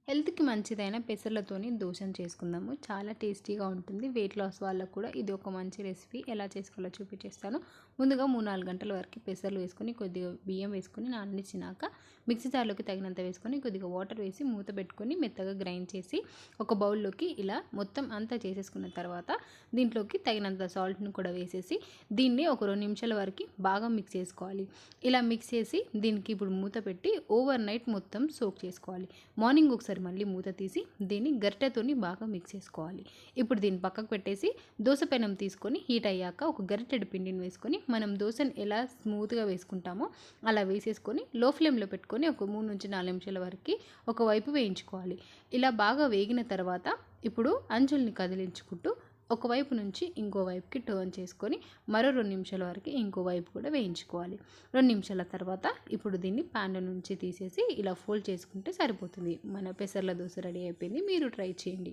హెల్త్‌కి మంచిదైన పెసర్లతోని దోసను చేసుకుందాము. చాలా టేస్టీగా ఉంటుంది. వెయిట్ లాస్ వాళ్ళకి కూడా ఇది ఒక మంచి రెసిపీ. ఎలా చేసుకోవాలో చూపించేస్తాను. ముందుగా 3, 4 గంటల వరకు పెసర్లు వేసుకొని, కొద్దిగా బియ్యం వేసుకొని నాననిచ్చినాక మిక్సీ జార్‌లోకి తగినంత వేసుకొని, కొద్దిగా వాటర్ వేసి మూత పెట్టుకొని మెత్తగా గ్రైండ్ చేసి ఒక బౌల్‌లోకి ఇలా మొత్తం అంతా చేసేసుకున్న తర్వాత దీంట్లోకి తగినంత సాల్ట్‌ని కూడా వేసేసి దీన్ని ఒక 2 నిమిషాల వరకు బాగా మిక్స్ చేసుకోవాలి. ఇలా మిక్స్ చేసి దీనికి ఇప్పుడు మూత పెట్టి ఓవర్ నైట్ మొత్తం సోక్ చేసుకోవాలి. మార్నింగ్ ఒకసారి మళ్ళీ మూత తీసి దీన్ని గరిటెతోని బాగా మిక్స్ చేసుకోవాలి. ఇప్పుడు దీన్ని పక్కకు పెట్టేసి దోస పెనం తీసుకొని హీట్ అయ్యాక ఒక గరిటెడు పిండిని వేసుకొని మనం దోసను ఎలా స్మూత్గా వేసుకుంటామో అలా వేసేసుకొని లో ఫ్లేమ్లో పెట్టుకొని ఒక 3-4 నిమిషాల వరకు ఒకవైపు వేయించుకోవాలి. ఇలా బాగా వేగిన తర్వాత ఇప్పుడు అంచుల్ని కదిలించుకుంటూ ఒకవైపు నుంచి ఇంకో వైపుకి టర్న్ చేసుకొని మరో 2 నిమిషాల వరకు ఇంకో వైపు కూడా వేయించుకోవాలి. 2 నిమిషాల తర్వాత ఇప్పుడు దీన్ని ప్యాన్‌లో నుంచి తీసేసి ఇలా ఫోల్డ్ చేసుకుంటే సరిపోతుంది. మన పెసర్ల దోస రెడీ అయిపోయింది. మీరు ట్రై చేయండి.